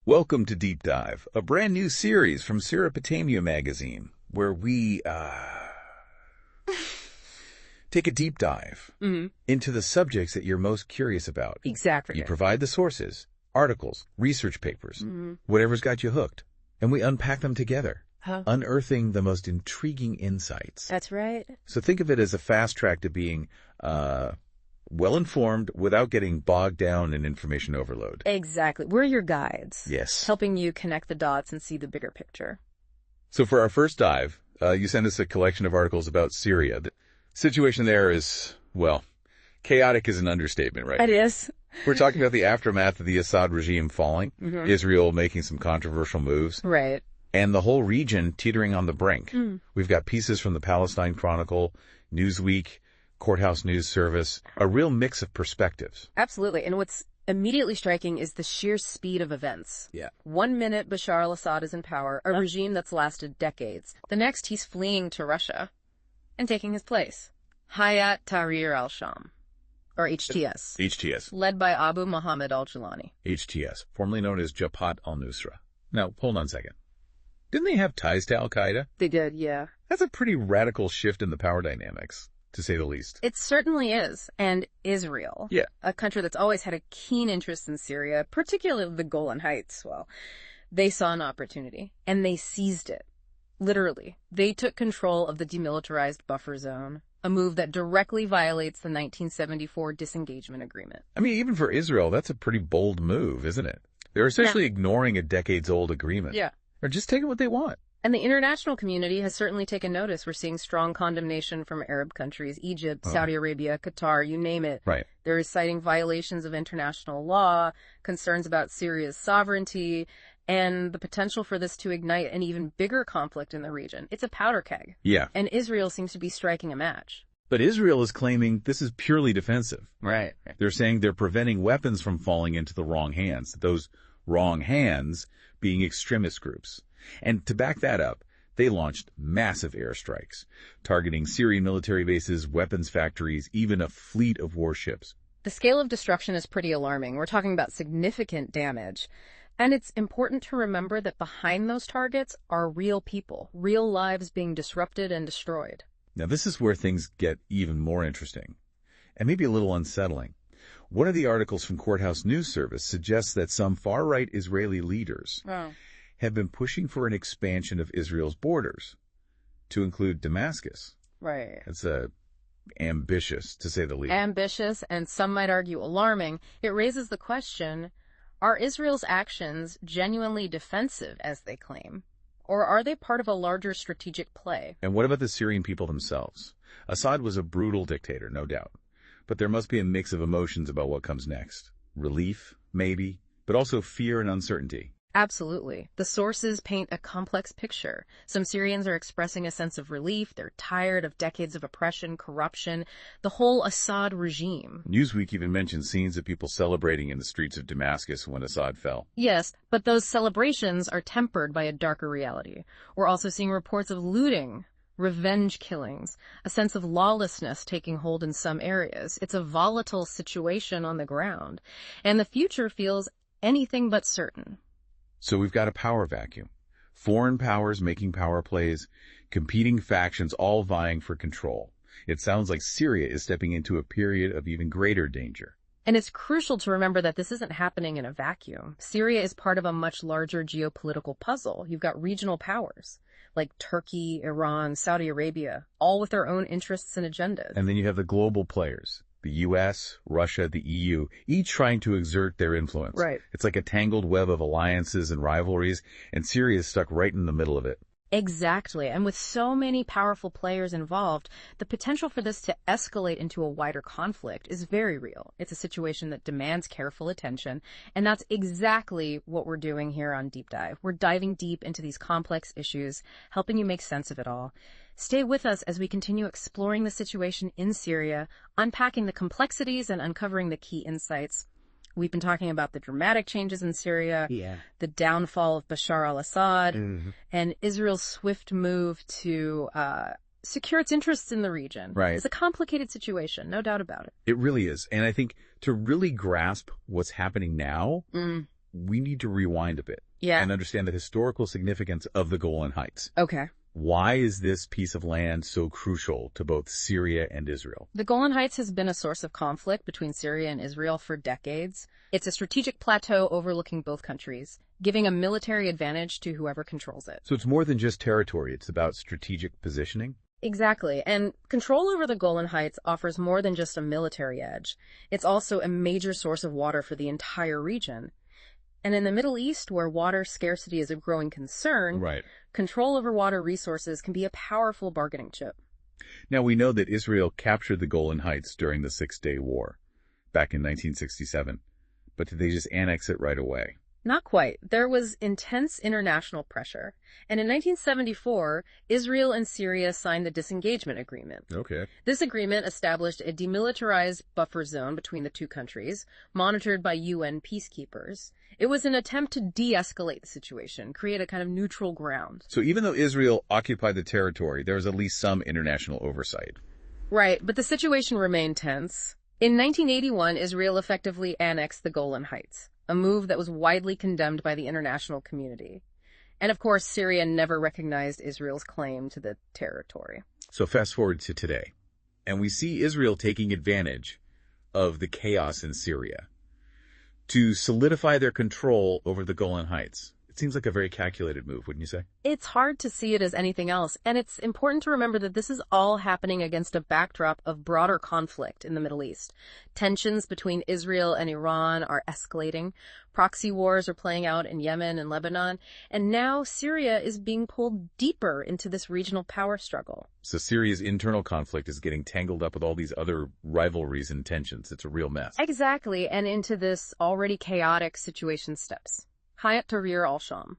Welcome to Deep Dive, a brand new series from Seropotamia magazine, where we, take a deep dive into the subjects that you're most curious about. Exactly. You provide the sources, articles, research papers, whatever's got you hooked, and we unpack them together, unearthing the most intriguing insights. That's right. So think of it as a fast track to being, well-informed without getting bogged down in information overload. Exactly. We're your guides. Yes. Helping you connect the dots and see the bigger picture. So for our first dive, you sent us a collection of articles about Syria. The situation there is, well, chaotic is an understatement, right? It is. We're talking about the aftermath of the Assad regime falling, Israel making some controversial moves, Right. and the whole region teetering on the brink. We've got pieces from the Palestine Chronicle, Newsweek, Courthouse News Service, a real mix of perspectives. Absolutely. And what's immediately striking is the sheer speed of events. Yeah. 1 minute, Bashar al-Assad is in power, a regime that's lasted decades. The next, he's fleeing to Russia and taking his place. Hayat Tahrir al-Sham, or HTS. HTS. Led by Abu Muhammad al-Julani. HTS, formerly known as Jabhat al-Nusra. Now, hold on a second. Didn't they have ties to al-Qaeda? They did, yeah. That's a pretty radical shift in the power dynamics, to say the least. It certainly is. And Israel, a country that's always had a keen interest in Syria, particularly the Golan Heights, well, they saw an opportunity, and they seized it. Literally. They took control of the demilitarized buffer zone, a move that directly violates the 1974 disengagement agreement. I mean, even for Israel, that's a pretty bold move, isn't it? They're essentially ignoring a decades-old agreement. Yeah. Or just taking what they want. And the international community has certainly taken notice. We're seeing strong condemnation from Arab countries, Egypt, Saudi Arabia, Qatar, you name it. Right. They're citing violations of international law, concerns about Syria's sovereignty, and the potential for this to ignite an even bigger conflict in the region. It's a powder keg. Yeah. And Israel seems to be striking a match. But Israel is claiming this is purely defensive. Right. They're saying they're preventing weapons from falling into the wrong hands, those wrong hands being extremist groups. And to back that up, they launched massive airstrikes, targeting Syrian military bases, weapons factories, even a fleet of warships. The scale of destruction is pretty alarming. We're talking about significant damage. And it's important to remember that behind those targets are real people, real lives being disrupted and destroyed. Now, this is where things get even more interesting, and maybe a little unsettling. One of the articles from Courthouse News Service suggests that some far-right Israeli leaders have been pushing for an expansion of Israel's borders to include Damascus. Right. That's ambitious, to say the least. Ambitious, and some might argue alarming. It raises the question, are Israel's actions genuinely defensive, as they claim? Or are they part of a larger strategic play? And what about the Syrian people themselves? Assad was a brutal dictator, no doubt. But there must be a mix of emotions about what comes next. Relief, maybe, but also fear and uncertainty. Absolutely. The sources paint a complex picture. Some Syrians are expressing a sense of relief. They're tired of decades of oppression, corruption, the whole Assad regime. Newsweek even mentioned scenes of people celebrating in the streets of Damascus when Assad fell. Yes, but those celebrations are tempered by a darker reality. We're also seeing reports of looting, revenge killings, a sense of lawlessness taking hold in some areas. It's a volatile situation on the ground, and the future feels anything but certain. So we've got a power vacuum. Foreign powers making power plays, competing factions all vying for control. It sounds like Syria is stepping into a period of even greater danger. And it's crucial to remember that this isn't happening in a vacuum. Syria is part of a much larger geopolitical puzzle. You've got regional powers like Turkey, Iran, Saudi Arabia, all with their own interests and agendas. And then you have the global players. The U.S., Russia, the EU, each trying to exert their influence. Right. It's like a tangled web of alliances and rivalries, and Syria is stuck right in the middle of it. Exactly. And with so many powerful players involved, the potential for this to escalate into a wider conflict is very real. It's a situation that demands careful attention, and that's exactly what we're doing here on Deep Dive. We're diving deep into these complex issues, helping you make sense of it all. Stay with us as we continue exploring the situation in Syria, unpacking the complexities and uncovering the key insights. We've been talking about the dramatic changes in Syria, the downfall of Bashar al-Assad, and Israel's swift move to secure its interests in the region. Right. It's a complicated situation, no doubt about it. It really is. And I think to really grasp what's happening now, we need to rewind a bit and understand the historical significance of the Golan Heights. Okay. Why is this piece of land so crucial to both Syria and Israel? The Golan Heights has been a source of conflict between Syria and Israel for decades. It's a strategic plateau overlooking both countries, giving a military advantage to whoever controls it. So it's more than just territory. It's about strategic positioning? Exactly. And control over the Golan Heights offers more than just a military edge. It's also a major source of water for the entire region. And in the Middle East, where water scarcity is a growing concern, control over water resources can be a powerful bargaining chip. Now, we know that Israel captured the Golan Heights during the Six-Day War back in 1967, but did they just annex it right away? Not quite. There was intense international pressure. And in 1974, Israel and Syria signed the disengagement agreement. Okay. This agreement established a demilitarized buffer zone between the two countries, monitored by UN peacekeepers. It was an attempt to de-escalate the situation, create a kind of neutral ground. So even though Israel occupied the territory, there was at least some international oversight. Right, but the situation remained tense. In 1981, Israel effectively annexed the Golan Heights, a move that was widely condemned by the international community. And of course, Syria never recognized Israel's claim to the territory. So fast forward to today, and we see Israel taking advantage of the chaos in Syria to solidify their control over the Golan Heights. It seems like a very calculated move, wouldn't you say? It's hard to see it as anything else, and it's important to remember that this is all happening against a backdrop of broader conflict in the Middle East. Tensions between Israel and Iran are escalating, proxy wars are playing out in Yemen and Lebanon, and now Syria is being pulled deeper into this regional power struggle. So Syria's internal conflict is getting tangled up with all these other rivalries and tensions. It's a real mess. Exactly, and into this already chaotic situation steps Hayat Tahrir al-Sham,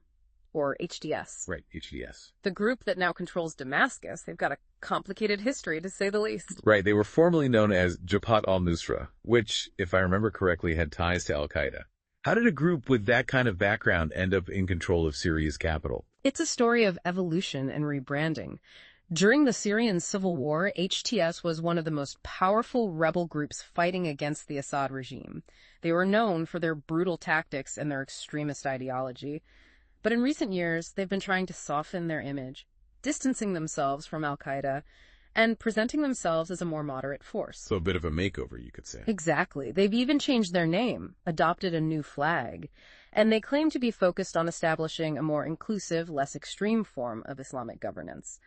or HDS. Right, HDS. The group that now controls Damascus. They've got a complicated history, to say the least. Right, they were formerly known as Jabhat al-Nusra, which, if I remember correctly, had ties to al-Qaeda. How did a group with that kind of background end up in control of Syria's capital? It's a story of evolution and rebranding. During the Syrian civil war, HTS was one of the most powerful rebel groups fighting against the Assad regime. They were known for their brutal tactics and their extremist ideology. But in recent years, they've been trying to soften their image, distancing themselves from al-Qaeda and presenting themselves as a more moderate force. So a bit of a makeover, you could say. Exactly. They've even changed their name, adopted a new flag, and they claim to be focused on establishing a more inclusive, less extreme form of Islamic governance.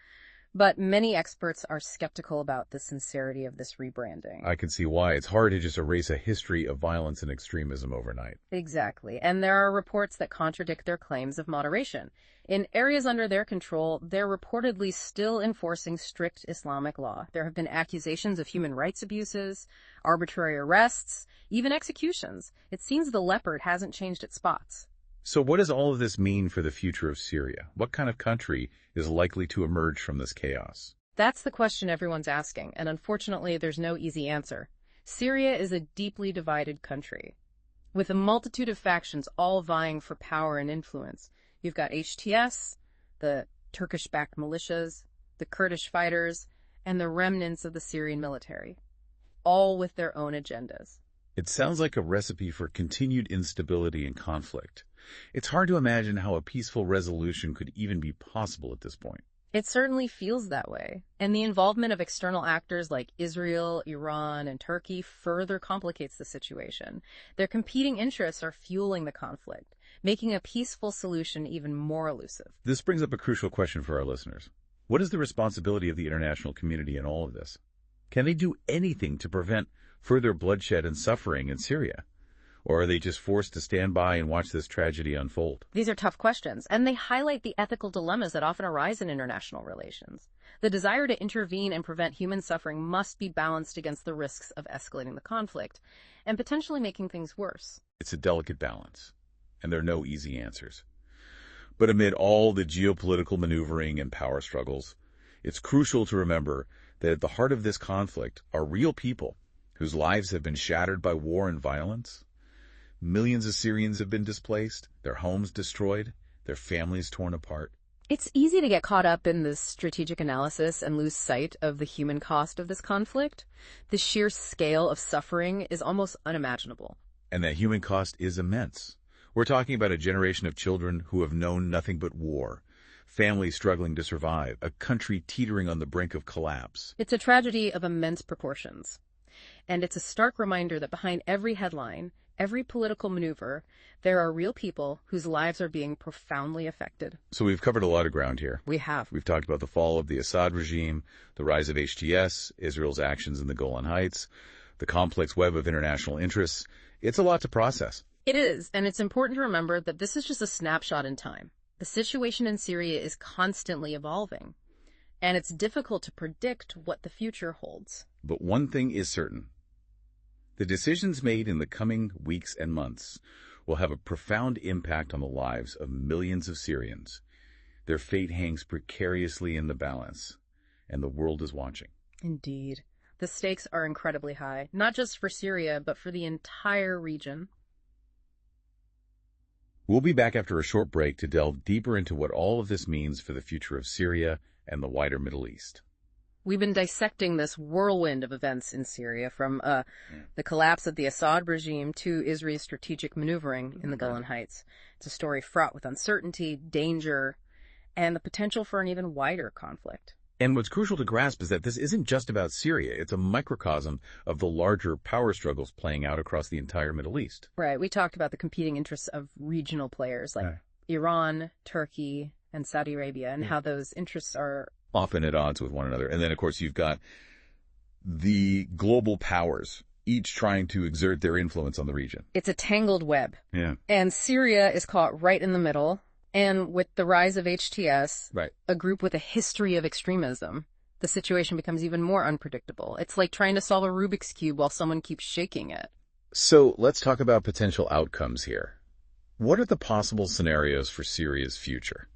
But many experts are skeptical about the sincerity of this rebranding. I can see why. It's hard to just erase a history of violence and extremism overnight. Exactly. And there are reports that contradict their claims of moderation. In areas under their control, they're reportedly still enforcing strict Islamic law. There have been accusations of human rights abuses, arbitrary arrests, even executions. It seems the leopard hasn't changed its spots. So what does all of this mean for the future of Syria? What kind of country is likely to emerge from this chaos? That's the question everyone's asking, and unfortunately there's no easy answer. Syria is a deeply divided country, with a multitude of factions all vying for power and influence. You've got HTS, the Turkish-backed militias, the Kurdish fighters, and the remnants of the Syrian military, all with their own agendas. It sounds like a recipe for continued instability and conflict. It's hard to imagine how a peaceful resolution could even be possible at this point. It certainly feels that way, and the involvement of external actors like Israel, Iran, and Turkey further complicates the situation. Their competing interests are fueling the conflict, making a peaceful solution even more elusive. This brings up a crucial question for our listeners. What is the responsibility of the international community in all of this? Can they do anything to prevent further bloodshed and suffering in Syria? Or are they just forced to stand by and watch this tragedy unfold? These are tough questions, and they highlight the ethical dilemmas that often arise in international relations. The desire to intervene and prevent human suffering must be balanced against the risks of escalating the conflict and potentially making things worse. It's a delicate balance, and there are no easy answers. But amid all the geopolitical maneuvering and power struggles, it's crucial to remember that at the heart of this conflict are real people whose lives have been shattered by war and violence. Millions of Syrians have been displaced, their homes destroyed, their families torn apart. It's easy to get caught up in this strategic analysis and lose sight of the human cost of this conflict. The sheer scale of suffering is almost unimaginable. And that human cost is immense. We're talking about a generation of children who have known nothing but war, families struggling to survive, a country teetering on the brink of collapse. It's a tragedy of immense proportions. And it's a stark reminder that behind every headline, every political maneuver, there are real people whose lives are being profoundly affected. So we've covered a lot of ground here. We have. We've talked about the fall of the Assad regime, the rise of HTS, Israel's actions in the Golan Heights, the complex web of international interests. It's a lot to process. It is, and it's important to remember that this is just a snapshot in time. The situation in Syria is constantly evolving, and it's difficult to predict what the future holds. But one thing is certain. The decisions made in the coming weeks and months will have a profound impact on the lives of millions of Syrians. Their fate hangs precariously in the balance, and the world is watching. Indeed. The stakes are incredibly high, not just for Syria, but for the entire region. We'll be back after a short break to delve deeper into what all of this means for the future of Syria and the wider Middle East. We've been dissecting this whirlwind of events in Syria, from the collapse of the Assad regime to Israel's strategic maneuvering in the Golan Heights. It's a story fraught with uncertainty, danger, and the potential for an even wider conflict. And what's crucial to grasp is that this isn't just about Syria. It's a microcosm of the larger power struggles playing out across the entire Middle East. Right. We talked about the competing interests of regional players like Iran, Turkey, and Saudi Arabia, and how those interests are often at odds with one another. And then, of course, you've got the global powers, each trying to exert their influence on the region. It's a tangled web. Yeah. And Syria is caught right in the middle. And with the rise of HTS, a group with a history of extremism, the situation becomes even more unpredictable. It's like trying to solve a Rubik's Cube while someone keeps shaking it. So let's talk about potential outcomes here. What are the possible scenarios for Syria's future?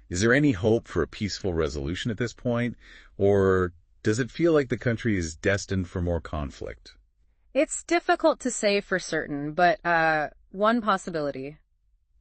Is there any hope for a peaceful resolution at this point, or does it feel like the country is destined for more conflict? It's difficult to say for certain, but one possibility,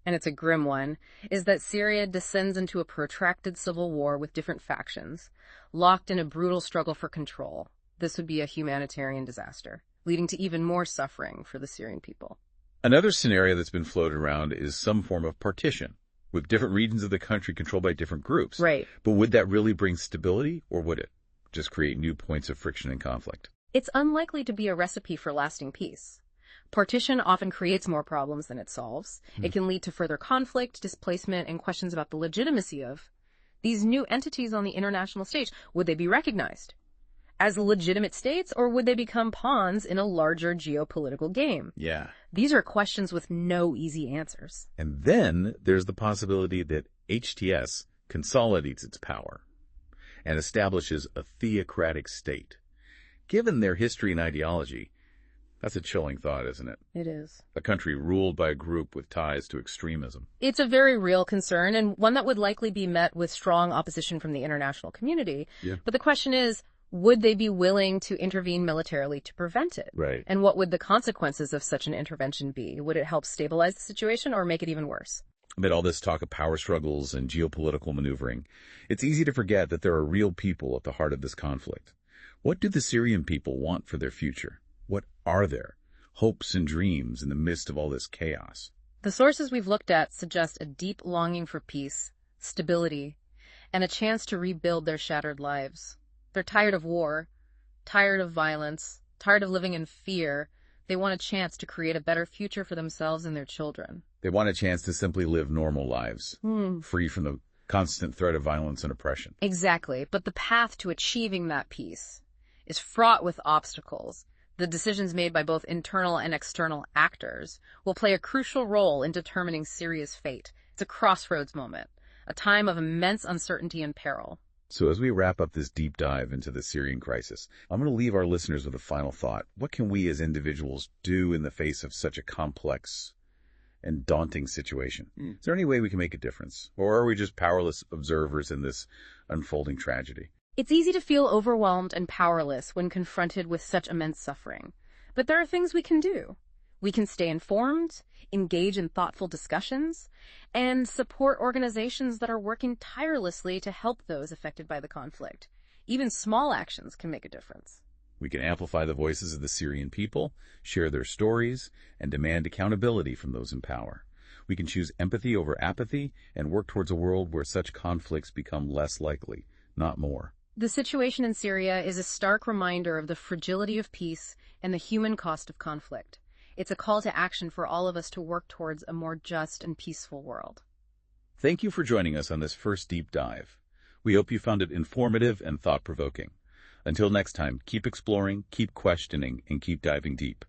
and it's a grim one, is that Syria descends into a protracted civil war with different factions, locked in a brutal struggle for control. This would be a humanitarian disaster, leading to even more suffering for the Syrian people. Another scenario that's been floated around is some form of partition, with different regions of the country controlled by different groups. Right. But would that really bring stability, or would it just create new points of friction and conflict? It's unlikely to be a recipe for lasting peace. Partition often creates more problems than it solves. It can lead to further conflict, displacement, and questions about the legitimacy of these new entities on the international stage. Would they be recognized as legitimate states, or would they become pawns in a larger geopolitical game? Yeah. These are questions with no easy answers. And then there's the possibility that HTS consolidates its power and establishes a theocratic state. Given their history and ideology, that's a chilling thought, isn't it? It is. A country ruled by a group with ties to extremism. It's a very real concern, and one that would likely be met with strong opposition from the international community. Yeah. But the question is, would they be willing to intervene militarily to prevent it? Right. And what would the consequences of such an intervention be? Would it help stabilize the situation or make it even worse? Amid all this talk of power struggles and geopolitical maneuvering, it's easy to forget that there are real people at the heart of this conflict. What do the Syrian people want for their future? What are their hopes and dreams in the midst of all this chaos? The sources we've looked at suggest a deep longing for peace, stability, and a chance to rebuild their shattered lives. They're tired of war, tired of violence, tired of living in fear. They want a chance to create a better future for themselves and their children. They want a chance to simply live normal lives, free from the constant threat of violence and oppression. Exactly. But the path to achieving that peace is fraught with obstacles. The decisions made by both internal and external actors will play a crucial role in determining Syria's fate. It's a crossroads moment, a time of immense uncertainty and peril. So as we wrap up this deep dive into the Syrian crisis, I'm going to leave our listeners with a final thought. What can we as individuals do in the face of such a complex and daunting situation? Is there any way we can make a difference? Or are we just powerless observers in this unfolding tragedy? It's easy to feel overwhelmed and powerless when confronted with such immense suffering. But there are things we can do. We can stay informed, engage in thoughtful discussions, and support organizations that are working tirelessly to help those affected by the conflict. Even small actions can make a difference. We can amplify the voices of the Syrian people, share their stories, and demand accountability from those in power. We can choose empathy over apathy and work towards a world where such conflicts become less likely, not more. The situation in Syria is a stark reminder of the fragility of peace and the human cost of conflict. It's a call to action for all of us to work towards a more just and peaceful world. Thank you for joining us on this first deep dive. We hope you found it informative and thought-provoking. Until next time, keep exploring, keep questioning, and keep diving deep.